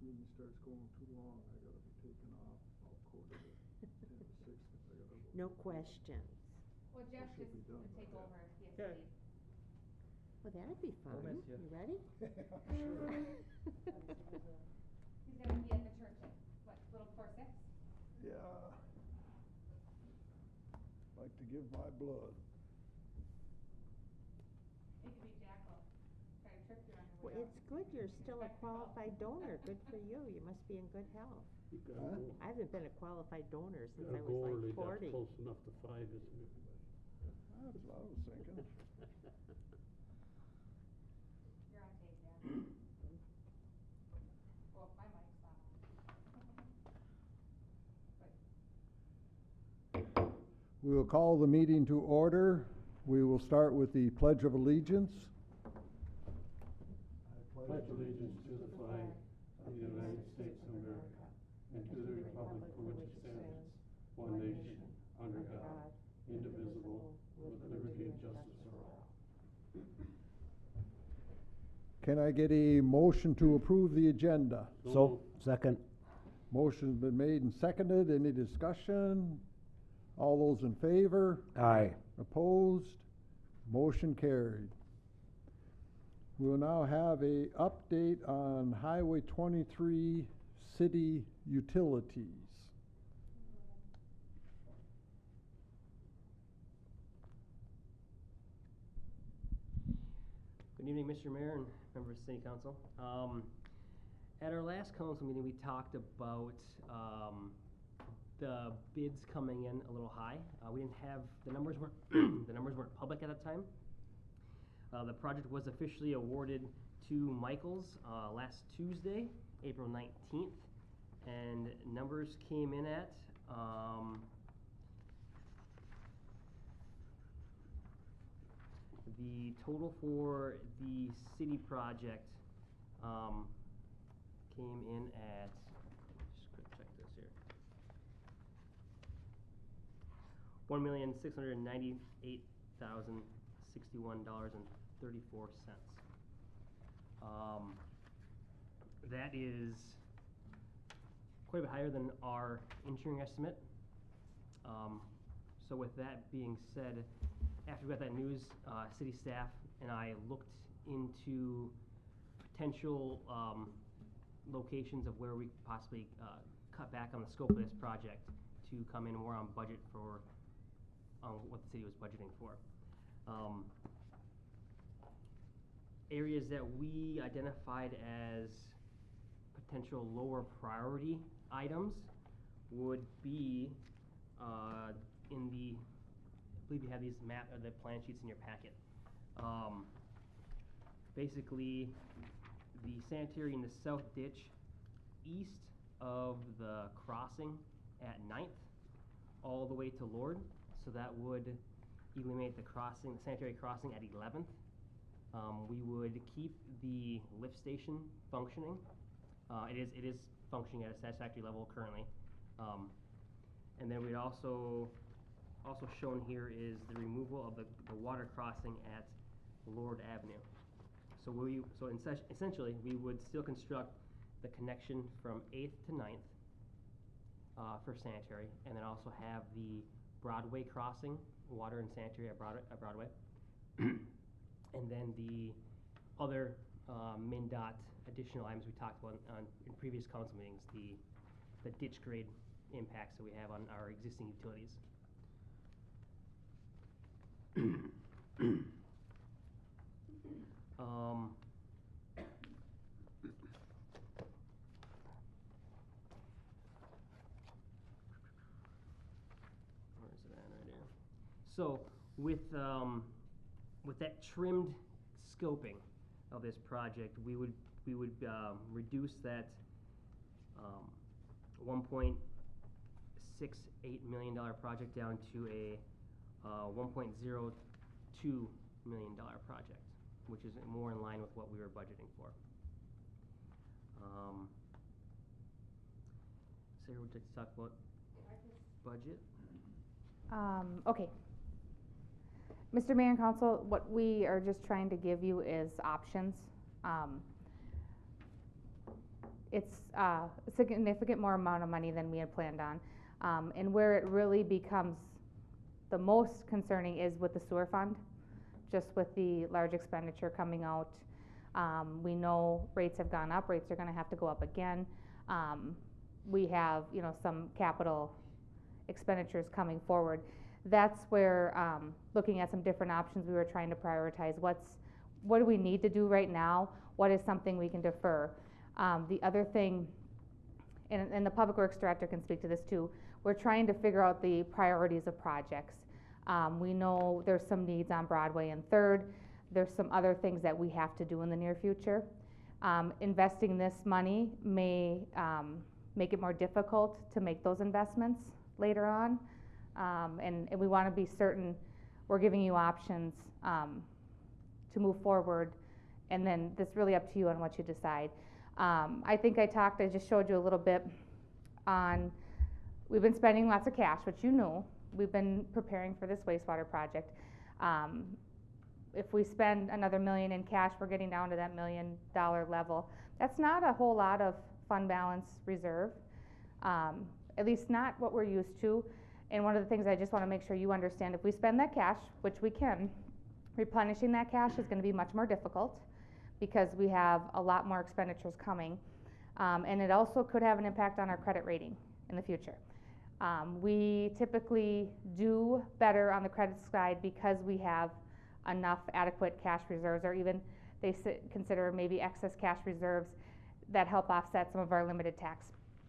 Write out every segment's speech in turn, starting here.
meeting starts going too long, I gotta be taken off. I'll quote it at 10 to 6, 'cause I gotta go. No questions. Well, Jeff should just be done would by take then. over if he has to Okay. leave. Well, that'd be fun. miss you. You ready? He's gonna be at the church at, what, little before 6? Yeah. Like to give my blood. It could be Jack will try to trip you on your Well, way out. it's good, you're still a qualified donor, good for you, you must be in good health. You got Huh? a goal. I haven't been a qualified donor since Got I a was goal like early, 40. that's close enough to 5, isn't it? That's what I was thinking. You're on tape, yeah. Well, my mic's not on. We will call the meeting to order. We will start with the Pledge of Allegiance. I pledge allegiance to the flag of the United States of America and to the republic for which it stands, one nation, under God, indivisible, with liberty and justice for all. Can I get a motion to approve the agenda? So, second. Motion's been made and seconded. Any discussion? All those in favor? Aye. Opposed? Motion carried. We will now have a update on Highway 23 city utilities. Good evening, Mr. Mayor and members of City Council. At our last council meeting, we talked about the bids coming in a little high. We didn't have, the numbers weren't, the numbers weren't public at that time. The project was officially awarded to Michaels last Tuesday, April 19th, and numbers came in at the total for the city project came in at, just quick check this here, $1,698,061.34. That is quite a bit higher than our engineering estimate. So with that being said, after we got that news, city staff and I looked into potential locations of where we could possibly cut back on the scope of this project to come in more on budget for what the city was budgeting for. Areas that we identified as potential lower priority items would be in the, I believe you have these map or the plan sheets in your packet. Basically, the sanitary in the south ditch east of the crossing at 9th all the way to Lord. So that would eliminate the crossing, the sanitary crossing at 11th. We would keep the lift station functioning. It is functioning at a satisfactory level currently. And then we'd also shown here is the removal of the water crossing at Lord Avenue. So essentially we would still construct the connection from 8th to 9th for sanitary, and then also have the Broadway crossing, water and sanitary at Broadway. And then the other MnDOT additional items we talked about in previous council meetings, the ditch grade impacts that we have on our existing utilities. Where is it at right here? So with that trimmed scoping of this project, we would reduce that $1.68 million project down to a $1.02 million project, which is more in line with what we were budgeting for. Sarah, would you like to talk about budget? Okay. Mr. Mayor and Council, what we are just trying to give you is options. it's a significant more amount of money than we had planned on. And where it really becomes the most concerning is with the sewer fund, just with the large expenditure coming out. We know rates have gone up, rates are gonna have to go up again. We have, you know, some capital expenditures coming forward. That's where, looking at some different options, we were trying to prioritize what do we need to do right now? What is something we can defer? The other thing, and the Public Works Director can speak to this too, we're trying to figure out the priorities of projects. We know there's some needs on Broadway and Third. There's some other things that we have to do in the near future. Investing this money may make it more difficult to make those investments later on. And we want to be certain we're giving you options to move forward, and then it's really up to you on what you decide. I think I just showed you a little bit on, we've been spending lots of cash, which you knew. We've been preparing for this wastewater project. If we spend another $1 million in cash, we're getting down to that $1 million level. That's not a whole lot of fund balance reserve, at least not what we're used to. And one of the things I just want to make sure you understand, if we spend that cash, which we can, replenishing that cash is going to be much more difficult because we have a lot more expenditures coming. And it also could have an impact on our credit rating in the future. We typically do better on the credit side because we have enough adequate cash reserves, or even consider maybe excess cash reserves that help offset some of our limited tax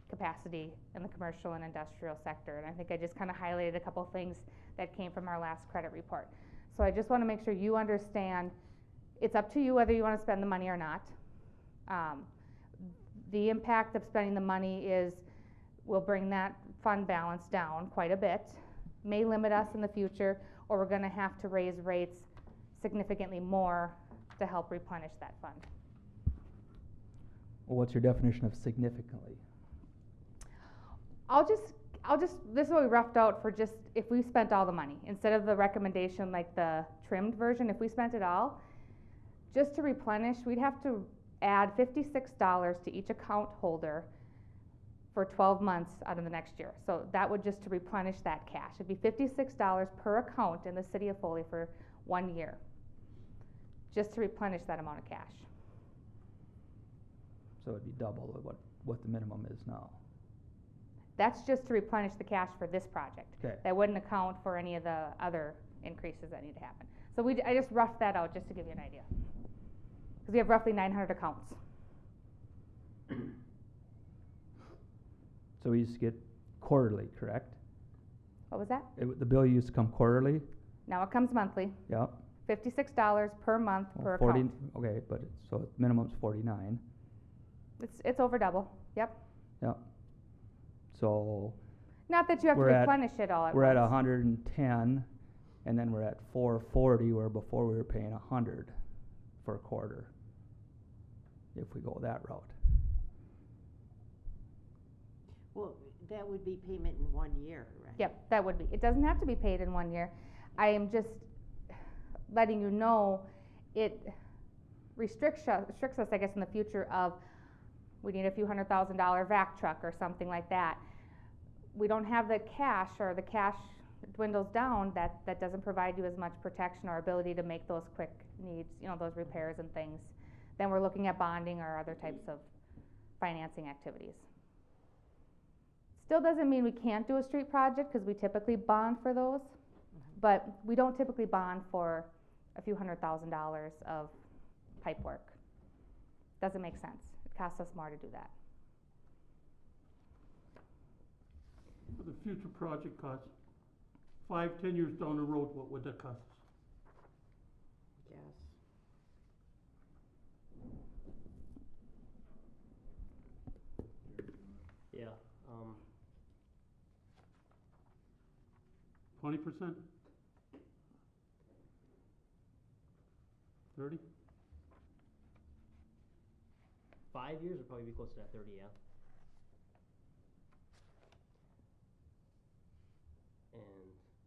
capacity in the commercial and industrial sector. And I think I just kind of highlighted a couple things that came from our last credit report. So I just want to make sure you understand it's up to you whether you want to spend the money or not. The impact of spending the money will bring that fund balance down quite a bit, may limit us in the future, or we're going to have to raise rates significantly more to help replenish that fund. Well, what's your definition of significantly? This is what we roughed out for just if we spent all the money, instead of the recommendation like the trimmed version, if we spent it all, just to replenish, we'd have to add $56 to each account holder for 12 months out of the next year. So that would just to replenish that cash. It'd be $56 per account in the city of Foley for 1 year, just to replenish that amount of cash. So it'd be double what the minimum is now. That's just to replenish the cash for this project. Okay. That wouldn't account for any of the other increases that need to happen. So I just roughed that out just to give you an idea. Because we have roughly 900 accounts. So we used to get quarterly, correct? What was that? The bill used to come quarterly? Now it comes monthly. Yep. $56 per month per 40, account. okay, but so minimum's 49. It's over double. Yep. Yep. So Not that you have to replenish it all at we're once. at 110, and then we're at 440, where before we were paying 100 for a quarter, if we go that route. Well, that would be payment in 1 year, right? Yep, that would be. It doesn't have to be paid in 1 year. I am just letting you know it restricts us, I guess, in the future of we need a few $100,000 vac truck or something like that. We don't have the cash, or the cash dwindles down, that doesn't provide you as much protection or ability to make those quick needs, those repairs and things. Then we're looking at bonding or other types of financing activities. Still doesn't mean we can't do a street project, because we typically bond for those, but we don't typically bond for a few $100,000 of pipe work. Doesn't make sense. It costs us more to do that. For the future project costs, 5-10 years down the road, what would that cost us? Yes. Yeah, 20%? 30? 5 years would probably be closer to that 30, yeah. And,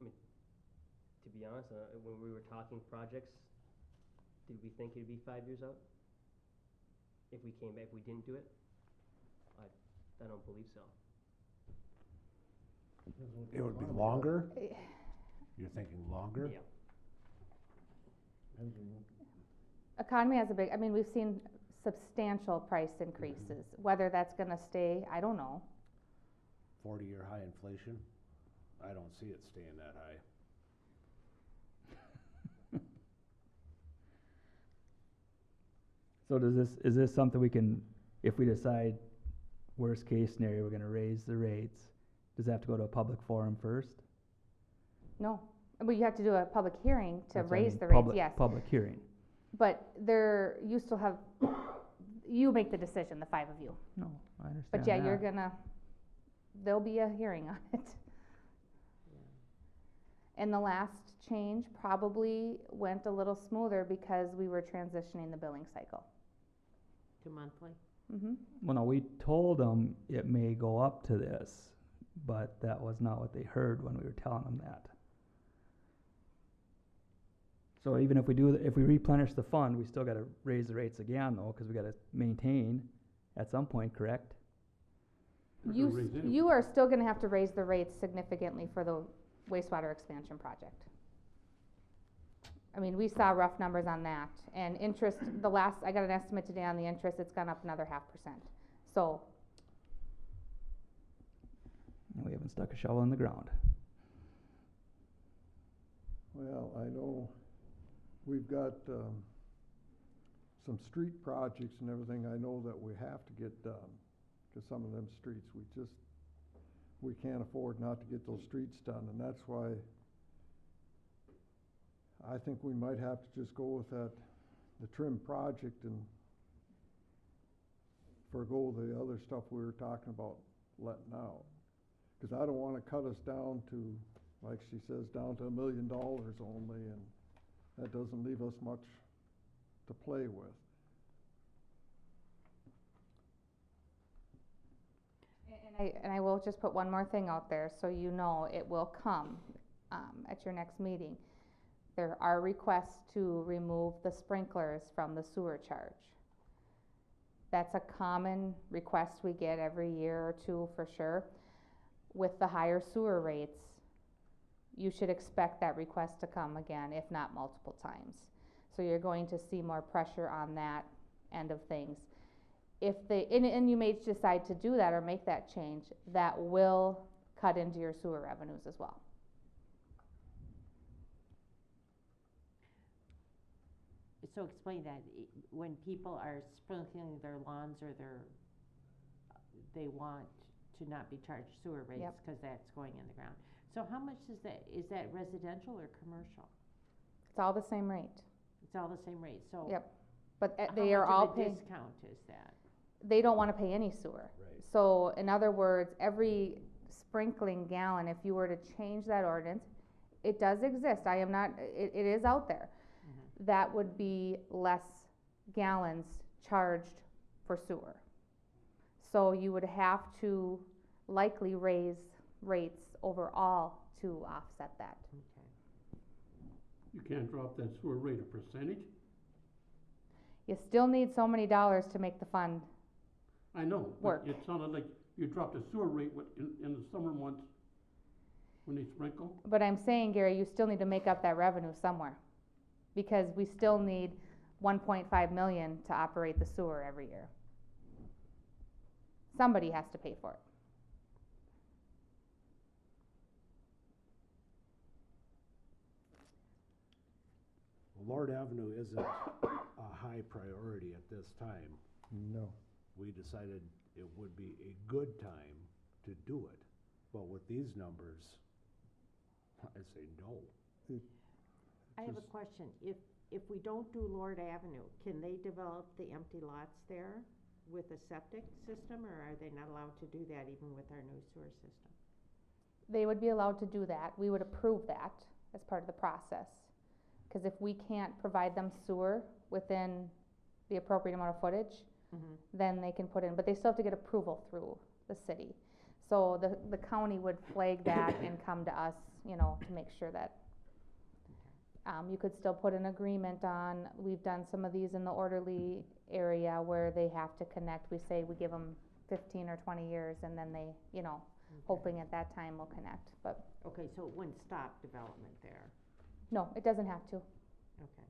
I mean, to be honest, when we were talking projects, did we think it'd be 5 years out? If we didn't do it? I don't believe so. It would be longer? You're thinking longer? Yeah. Economy has a big, I mean, we've seen substantial price increases. Whether that's gonna stay, I don't know. 40-year high inflation? I don't see it staying that high. So is this something we can, if we decide worst case scenario, we're gonna raise the rates, does it have to go to a public forum first? No, but you have to do a public hearing to That's what I raise mean, the rates, public- yes. Public hearing. But you still have, you make the decision, the 5 of you. No, I understand But yeah, you're that. gonna, there'll be a hearing on it. And the last change probably went a little smoother because we were transitioning the billing cycle. To monthly? Mm-hmm. Well, no, we told them it may go up to this, but that was not what they heard when we were telling them that. So even if we replenish the fund, we still gotta raise the rates again though, cause we gotta maintain at some point, correct? They're gonna raise anyway. You are still gonna have to raise the rates significantly for the wastewater expansion project. I mean, we saw rough numbers on that, and interest, I got an estimate today on the interest, it's gone up another 0.5%. So, We haven't stuck a shovel in the ground. Well, I know we've got, some street projects and everything I know that we have to get done. 'Cause some of them streets, we can't afford not to get those streets done, and that's why I think we might have to just go with the trim project and forego the other stuff we were talking about letting out. 'Cause I don't wanna cut us down to, like she says, down to $1 million only, and that doesn't leave us much to play with. and I will just put one more thing out there, so you know it will come, at your next meeting. There are requests to remove the sprinklers from the sewer charge. That's a common request we get every year or two for sure. With the higher sewer rates, you should expect that request to come again, if not multiple times. So you're going to see more pressure on that end of things. And you may decide to do that or make that change, that will cut into your sewer revenues as well. So explain that, when people are sprinkling their lawns or they want to not be charged sewer rates, Yep. cause that's going in the ground. So how much is that residential or commercial? It's all the same rate. It's all the same rate, so. Yep. But they are all How much paying. of a discount is that? They don't wanna pay any sewer. Right. So in other words, every sprinkling gallon, if you were to change that ordinance, it does exist, it is out there. That would be less gallons charged for sewer. So you would have to likely raise rates overall to offset that. Okay. You can't drop that sewer rate a percentage? You still need so many dollars to make the fund. I know, Work. but it sounded like you dropped a sewer rate in the summer months when they sprinkle. But I'm saying, Gary, you still need to make up that revenue somewhere. Because we still need 1.5 million to operate the sewer every year. Somebody has to pay for it. Lord Avenue isn't a high priority at this time. No. We decided it would be a good time to do it, but with these numbers, I say no. I have a Just- question, if we don't do Lord Avenue, can they develop the empty lots there with a septic system, or are they not allowed to do that even with our new sewer system? They would be allowed to do that. We would approve that as part of the process. Cause if we can't provide them sewer within the appropriate amount of footage, then they can put in, but they still have to get approval through the city. So the county would flag that and come to us, to make sure that you could still put an agreement on. We've done some of these in the orderly area where they have to connect. We say we give them 15 or 20 years, and then they, you know, hoping at that time will connect, but Okay, so it wouldn't stop development there, no, it doesn't have to. okay.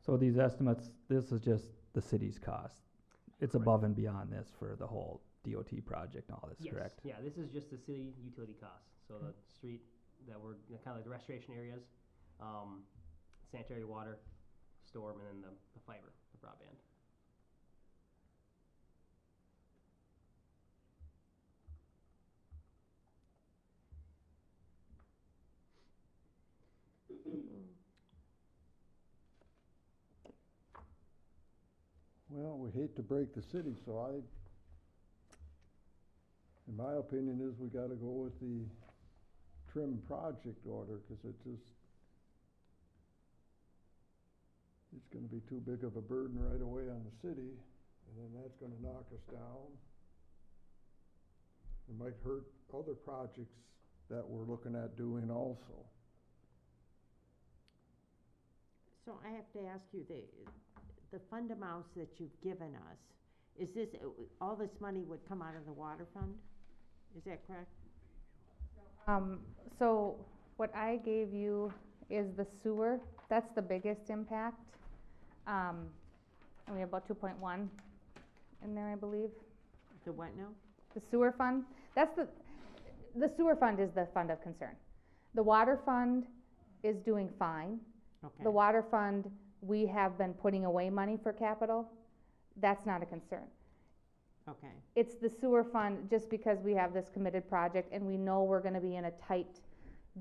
So these estimates, this is just the city's cost. It's Correct. above and beyond this for the whole DOT project and all this, Yes, correct? yeah, this is just the city utility costs, so the street that were, kinda like the restoration areas, sanitary water, storm, and then the fiber, the broadband. Well, we hate to break the city, so in my opinion is we gotta go with the trim project order, cause it's gonna be too big of a burden right away on the city, and then that's gonna knock us down. It might hurt other projects that we're looking at doing also. So I have to ask you, the fund amounts that you've given us, is this, all this money would come out of the water fund? Is that correct? So what I gave you is the sewer, that's the biggest impact. And we have about 2.1 in there, I believe. The what now? The sewer fund, that's the sewer fund is the fund of concern. The water fund is doing fine. Okay. The water fund, we have been putting away money for capital, that's not a concern. Okay, It's the sewer fund, just because we have this committed project and we know we're gonna be in a tight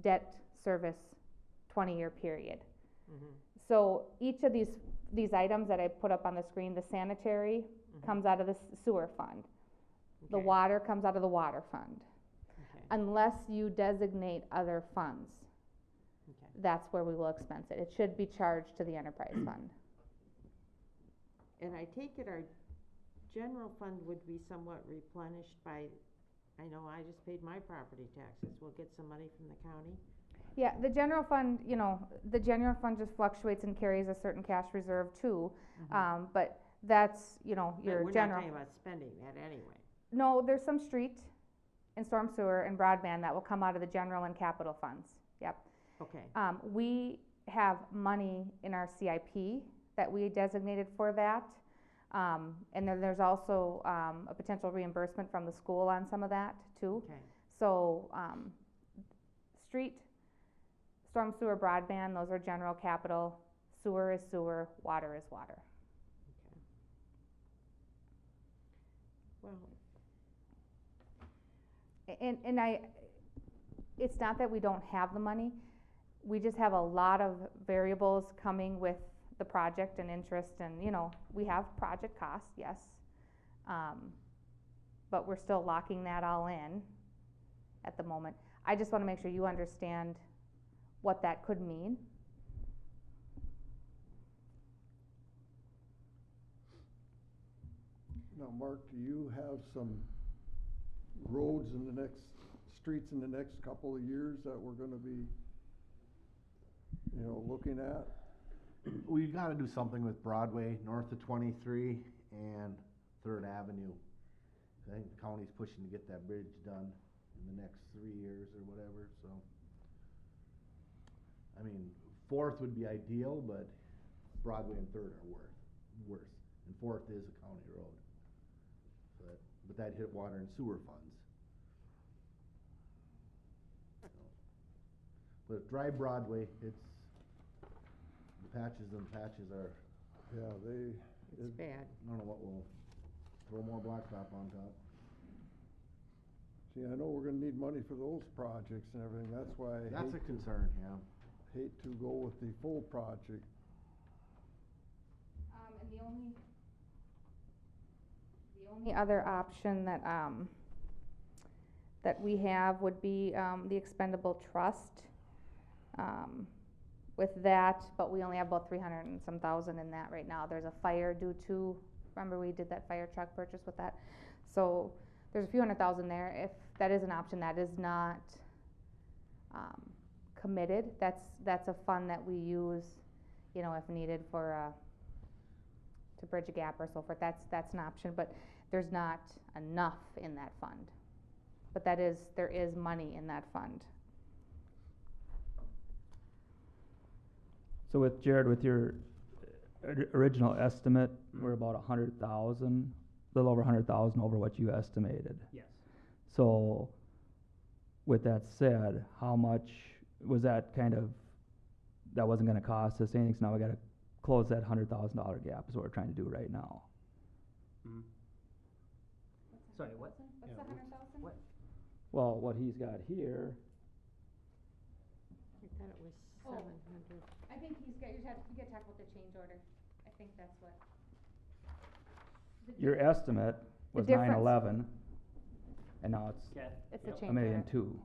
debt service 20-year period. So each of these items that I put up on the screen, the sanitary comes out of the sewer fund. The Okay. water comes out of the water fund. okay, Unless you designate other funds, okay. that's where we will expense it. It should be charged to the enterprise fund. And I take it our general fund would be somewhat replenished by, I know I just paid my property taxes, we'll get some money from the county? Yeah, the general fund, you know, the general fund just fluctuates and carries a certain cash reserve too. But that's, you know, But your we're not general. talking about spending that anyway. No, there's some street and storm sewer and broadband that will come out of the general and capital funds, yep. Okay, We have money in our CIP that we designated for that. And then there's also, a potential reimbursement from the school on some of that too. okay, So, street, storm sewer, broadband, those are general capital, sewer is sewer, water is water. okay. Well, And it's not that we don't have the money, we just have a lot of variables coming with the project and interest and, you know, we have project costs, yes. But we're still locking that all in at the moment. I just wanna make sure you understand what that could mean. Now, Mark, do you have some roads in the next, streets in the next couple of years that we're gonna be, you know, looking at? We gotta do something with Broadway, north of 23 and Third Avenue. I think the county's pushing to get that bridge done in the next 3 years or whatever, so. I mean, Fourth would be ideal, but Broadway and Third are worse. And Fourth is a county road. But that'd hit water and sewer funds. So. But dry Broadway, it's, the patches are, Yeah, it's bad. I don't know what we'll, throw more blacktop on top. see, I know we're gonna need money for those projects and everything, that's why I That's a hate, concern, yeah. hate to go with the full project. And the only other option that, that we have would be, the expendable trust. With that, but we only have about 300 and some thousand in that right now. There's a fire due to, remember we did that fire truck purchase with that? So, there's a few $100,000 there. If that is an option, that is not, committed. That's a fund that we use, you know, if needed for, to bridge a gap or so forth, that's an option, but there's not enough in that fund. But there is money in that fund. So with Jared, with your original estimate, we're about 100,000, a little over 100,000 over what you estimated. Yes. So, with that said, how much was that that wasn't gonna cost us anything, so now we gotta close that $100,000 gap is what we're trying to do right now. Mhm. Sorry, what? What's Yeah, the 100,000? What? Well, what he's got here, I thought it was Oh. 700. I think you gotta talk about the change order. I think that's what. your estimate was difference. 911, and now it's Okay. It's a Yep. change $1.2 million, order.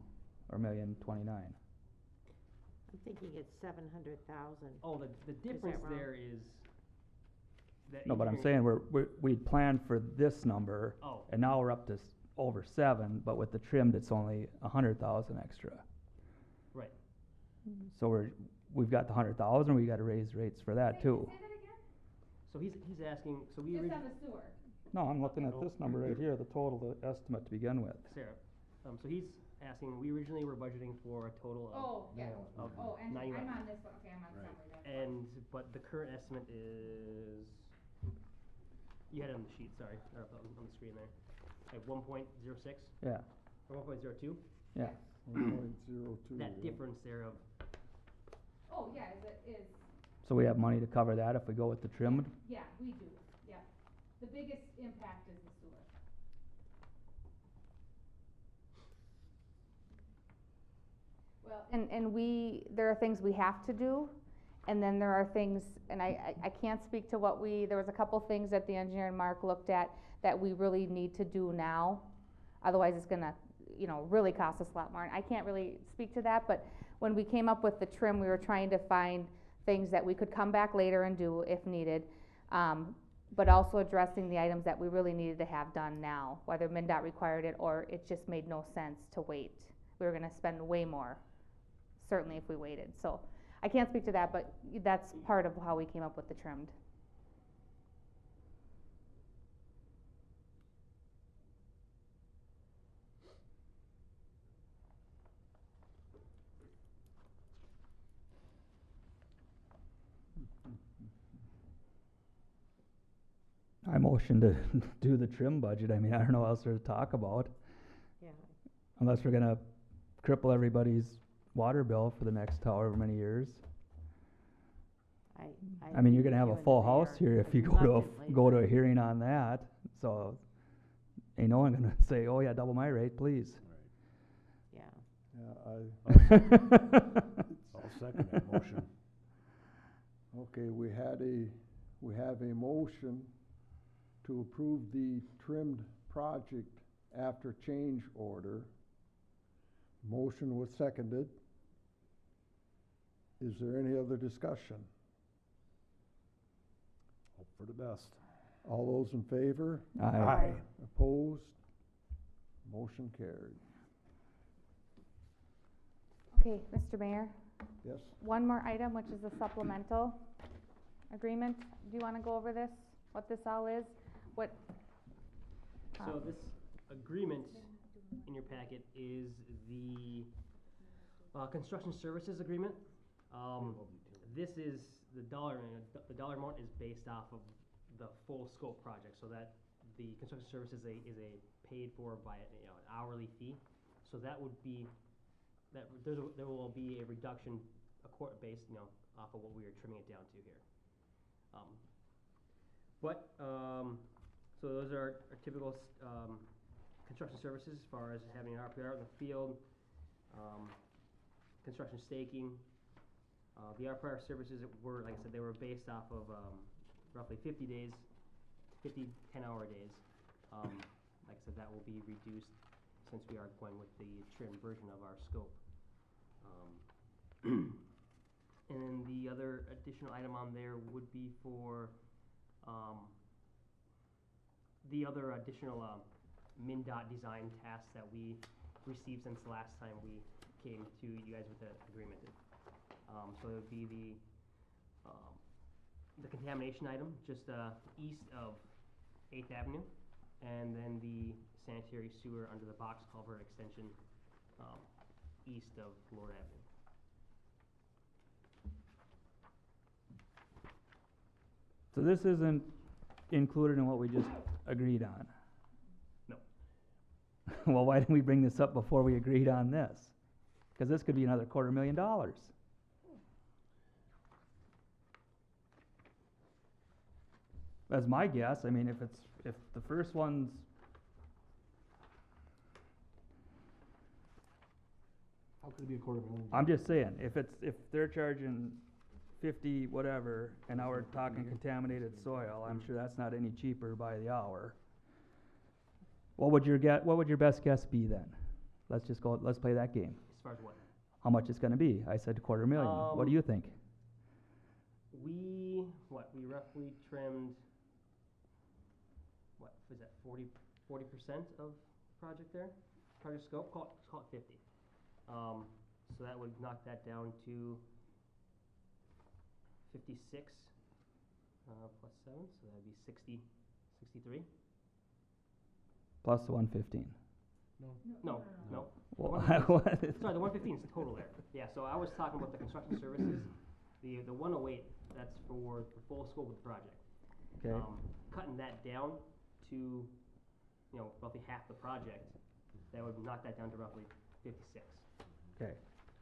or $1,029,000. I'm thinking it's 700,000. Oh, the difference wrong? there is. the No, but I'm engineering- saying we planned for this number, Oh, and now we're up to over 7, but with the trimmed, it's only 100,000 extra. right. So we've got the 100,000, we gotta raise rates for that too. Say that again? So he's asking, so we Just on the sewer. No, I'm looking at Oh. this number right here, the total, the estimate to begin with. Sarah, so he's asking, we originally were budgeting for a total of, Oh, yeah. of Oh, and 91. I'm on this one, okay, I'm on Right. summary, that's why. But the current estimate is, you had it on the sheet, sorry, or on the screen there, like 1.06 Yeah, or 1.02? yeah. 1.02. That yeah. difference there of, Oh, yeah, is, So we have money to cover that if we go with the trimmed? yeah, we do, yeah. The biggest impact is the sewer. Well, And there are things we have to do, and then there are things, and I can't speak to there was a couple things that the engineer and Mark looked at that we really need to do now. Otherwise, it's gonna, really cost us a lot more, and I can't really speak to that, but when we came up with the trim, we were trying to find things that we could come back later and do if needed, but also addressing the items that we really needed to have done now, whether MnDOT required it or it just made no sense to wait. We were gonna spend way more, certainly if we waited, so I can't speak to that, but that's part of how we came up with the trimmed. I motion to do the trim budget, I mean, I don't know what else there to talk about, Yeah, unless we're gonna cripple everybody's water bill for the next however many years. I mean, you're gonna have you a and full the house mayor here if you go reluctantly, to a hearing on that, so ain't no one gonna say, oh yeah, double my rate, please. Yeah, Yeah, I'll second that motion. okay, we have a motion to approve the trimmed project after change order. Motion was seconded. Is there any other discussion? Hope for the best. All those in favor? Aye. Opposed? Motion carried. Okay, Mr. Mayor, Yes? one more item, which is the supplemental agreement. Do you wanna go over this, what this all is? so this agreement in your packet is the, construction services agreement. This is, the dollar amount is based off of the full scope project, so that the construction service is a paid for by, an hourly fee. So that would be, there will be a reduction, based, off of what we are trimming it down to here. So those are our typical, construction services as far as having an RPR in the field, construction staking. The RPR services were, like I said, they were based off of, roughly 50 days, 50 10-hour days. Like I said, that will be reduced since we are going with the trim version of our scope. And then the other additional item on there would be for, the other additional, MnDOT design tasks that we received since the last time we came to you guys with the agreement. So it would be the, the contamination item, just, east of Eighth Avenue, and then the sanitary sewer under the box culvert extension, east of Lord Avenue. So this isn't included in what we just agreed on? No. Well, why didn't we bring this up before we agreed on this? Cause this could be another $250,000. That's my guess. I mean, if the first one's How could it be a $250,000? I'm just saying, if they're charging 50 whatever, and now we're talking contaminated soil, I'm sure that's not any cheaper by the hour. What would your best guess be then? Let's play that game. As far as what? How much it's gonna be? I said $250,000. What do you think? We roughly trimmed, what, was that 40% of project there? Project scope, call it 50. So that would knock that down to 56, plus 7, so that'd be 63. Plus the 115. No. Well, Sorry, the 115 is total there. Yeah, so I was talking about the construction services. The 108, that's for the full scope of the project. Okay. Cutting that down to, roughly half the project, that would knock that down to roughly 56. Okay.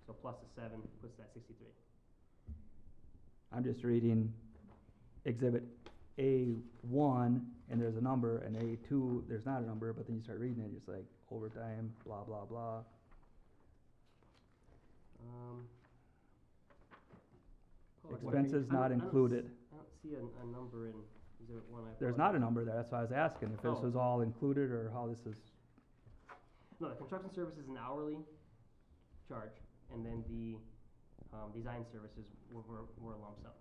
So plus the 7 puts that 63. I'm just reading exhibit A1 and there's a number, and A2 there's not a number, but then you start reading it, it's like overtime, blah blah blah. Expenses not included. I don't see a number in exhibit 1. There's not a number there, that's why I was asking if this Oh. was all included or how this is. No, the construction service is an hourly charge, and then the design services were a lump sum.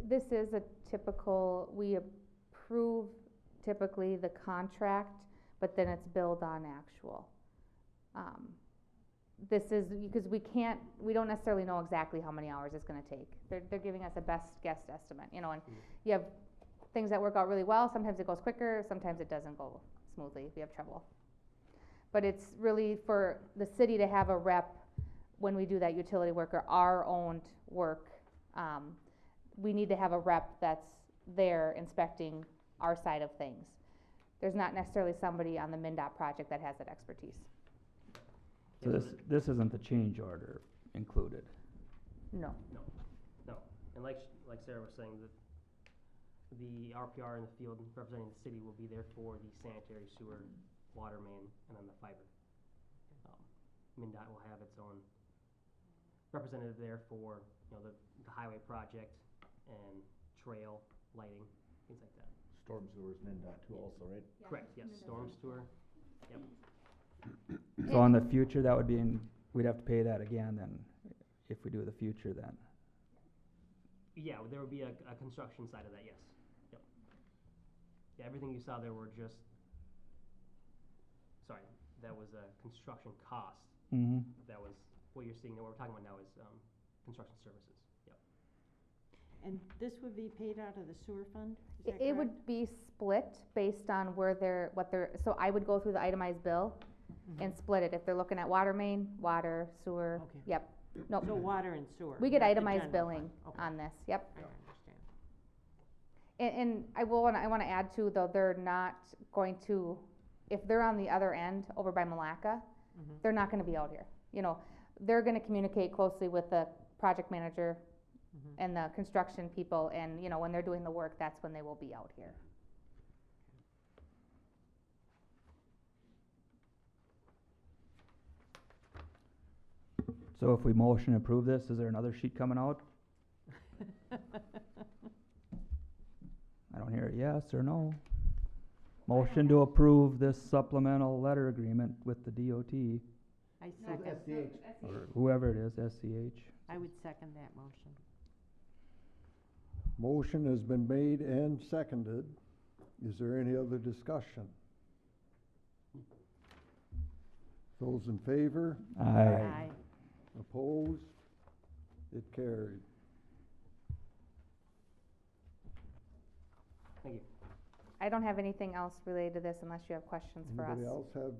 This is a typical, we approve typically the contract, but then it's billed on actual. This is, because we don't necessarily know exactly how many hours it's gonna take. They're giving us a best guess estimate, and you have things that work out really well, sometimes it goes quicker, sometimes it doesn't go smoothly if you have trouble. But it's really for the city to have a rep when we do that utility work or our owned work. We need to have a rep that's there inspecting our side of things. There's not necessarily somebody on the MnDOT project that has that expertise. So this isn't the change order included. No. No. And like Sarah was saying, the RPR in the field representing the city will be there for the sanitary sewer, water main, and then the fiber. MnDOT will have its own representative there for, the highway project and trail lighting, things like that. Storm sewers, MnDOT too also, right? Yeah, Correct, yes, MnDOT storm does. sewer, yep. So in the future, that would be we'd have to pay that again then, if we do the future then. Yeah, there would be a construction side of that, yes. Yep. Yeah, everything you saw there were just, that was a construction cost. Mm-hmm. That was, what you're seeing, what we're talking about now is construction services, yep. And this would be paid out of the sewer fund, is that It correct? would be split based on so I would go through the itemized bill and split it. If they're looking at water main, water, sewer, Okay. yep. Nope. So water and sewer. We get not the itemized general billing fund. Okay, on this, yep. I understand. And I wanna add too, though, they're not going to, if they're on the other end over by Malacca, Mhm. they're not gonna be out here. They're gonna communicate closely with the project manager Mhm. and the construction people, and, when they're doing the work, that's when they will be out here. So if we motion to approve this, is there another sheet coming out? I don't hear a yes or no. Motion to approve this supplemental letter agreement with the DOT, I So second, SDH. or whoever it is, SCH. I would second that motion. Motion has been made and seconded. Is there any other discussion? Those in favor? Aye. Opposed? It carried. Thank you. I don't have anything else related to this unless you have questions for us. Anybody else have,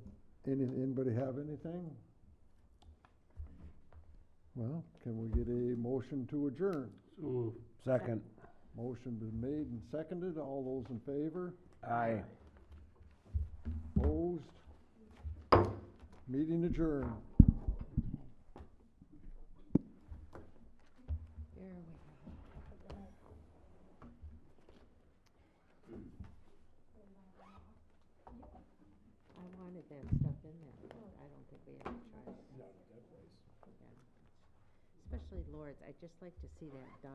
anybody have anything? Well, can we get a motion to adjourn? So moved. Second. Motion been made and seconded. All those in favor? Aye. Opposed? Meeting adjourned. There we go. I wanted that stuff in there, but I don't think we have a choice. Yeah. Especially Lord's, I'd just like to see that done.